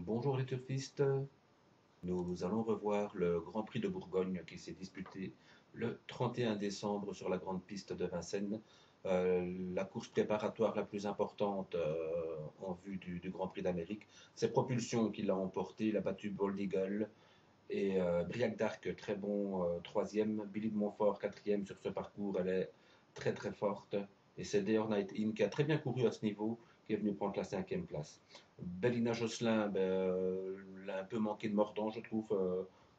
Bonjour les turfistes, nous allons revoir le Grand Prix de Bourgogne qui s'est disputé le 31 décembre sur la grande piste de Vincennes. La course préparatoire la plus importante en vue du Grand Prix d'Amérique. C'est Propulsion qui l'a emporté, il a battu Bold Eagle et Briac d'Arc, très bon troisième. Billy de Montfort, quatrième sur ce parcours, elle est très très forte. Et c'est Deor Night In qui a très bien couru à ce niveau, qui est venu prendre la cinquième place. Bellina Josselin, elle a un peu manqué de mordant, je trouve.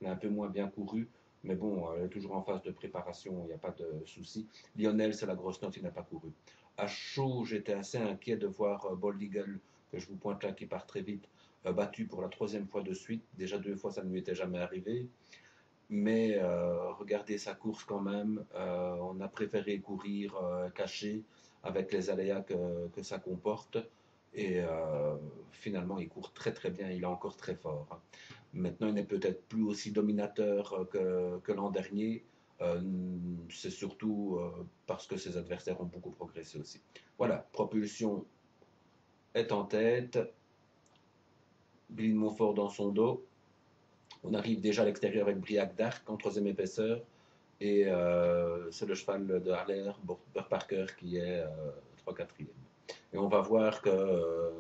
Elle a un peu moins bien couru. Mais bon, elle est toujours en phase de préparation, il n'y a pas de souci. Lionel, c'est la grosse note, il n'a pas couru. À chaud, j'étais assez inquiet de voir Bold Eagle, que je vous pointe là, qui part très vite, battu pour la troisième fois de suite. Déjà deux fois, ça ne lui était jamais arrivé. Mais regardez sa course quand même. On a préféré courir caché avec les aléas que ça comporte. Et finalement, il court très très bien. Il est encore très fort, hein. Maintenant, il n'est peut-être plus aussi dominateur que l'an dernier. Euh, c'est surtout parce que ses adversaires ont beaucoup progressé aussi. Voilà, Propulsion est en tête. Billy de Montfort dans son dos. On arrive déjà à l'extérieur avec Briac d'Arc en troisième épaisseur. Et c'est le cheval de Harler, Burt Parker, qui est 3/4e. Et on va voir que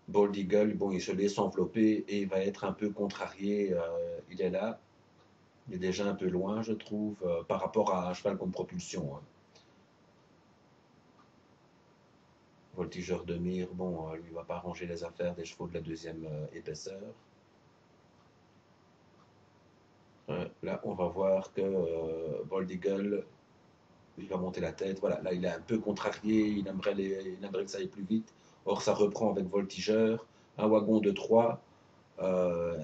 Bold Eagle, bon, il se laisse envelopper et il va être un peu contrarié. Il est là, il est déjà un peu loin, je trouve, par rapport à un cheval comme propulsion, hein. Voltigeur de Mire, bon, lui va pas arranger les affaires des chevaux de la deuxième épaisseur. Là, on va voir que Bold Eagle, il va monter la tête. Voilà, là, il est un peu contrarié, il aimerait que ça aille plus vite. Or, ça reprend avec Voltigeur, un wagon de 3.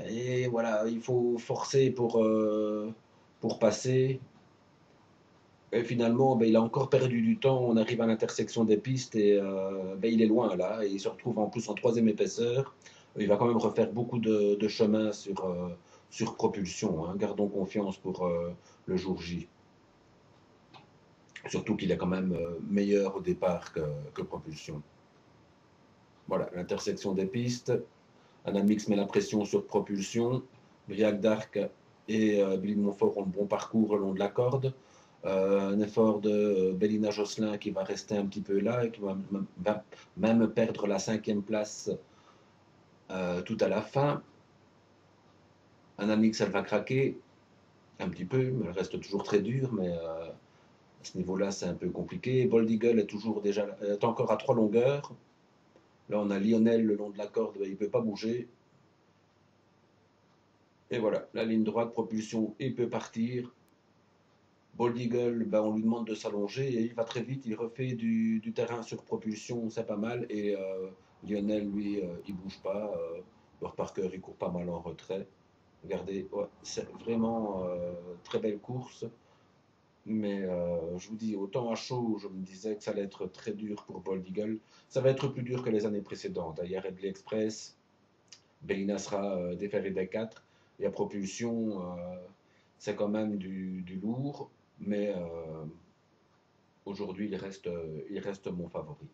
Et voilà, il faut forcer pour passer. Et finalement, ben, il a encore perdu du temps. On arrive à l'intersection des pistes et ben, il est loin là. Et il se retrouve en plus en troisième épaisseur. Il va quand même refaire beaucoup de chemin sur propulsion, hein. Gardons confiance pour le jour J. Surtout qu'il est quand même meilleur au départ que propulsion. Voilà, l'intersection des pistes. Anamix met la pression sur propulsion. Briac d'Arc et Billy de Montfort ont le bon parcours le long de la corde. Un effort de Bellina Josselin qui va rester un petit peu là et qui va même perdre la cinquième place tout à la fin. Anamix, elle va craquer un petit peu, mais elle reste toujours très dure, mais à ce niveau-là, c'est un peu compliqué. Bold Eagle est toujours déjà, est encore à 3 longueurs. Là, on a Lionel le long de la corde, il ne peut pas bouger. Et voilà, la ligne droite, propulsion, il peut partir. Bold Eagle, ben, on lui demande de s'allonger et il va très vite, il refait du terrain sur propulsion, c'est pas mal. Et Lionel, lui, il bouge pas. Leur Parker, il court pas mal en retrait. Regardez, ouais, c'est vraiment très belle course. Mais je vous dis, autant à chaud, je me disais que ça allait être très dur pour Bold Eagle. Ça va être plus dur que les années précédentes. Il y a Redley Express, Bellina sera déféré des 4. Il y a Propulsion, c'est quand même du lourd, mais aujourd'hui il reste mon favori.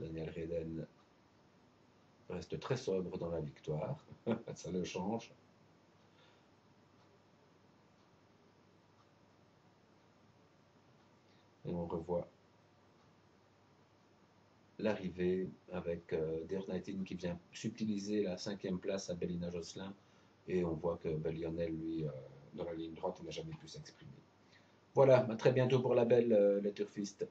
Daniel Reden reste très sobre dans la victoire, ça le change. Et on revoit l'arrivée avec Dear Nightin qui vient subtiliser la cinquième place à Bellina Josselin. Et on voit que Lionel, lui, dans la ligne droite, il n'a jamais pu s'exprimer. Voilà, à très bientôt pour la belle, les turfistes.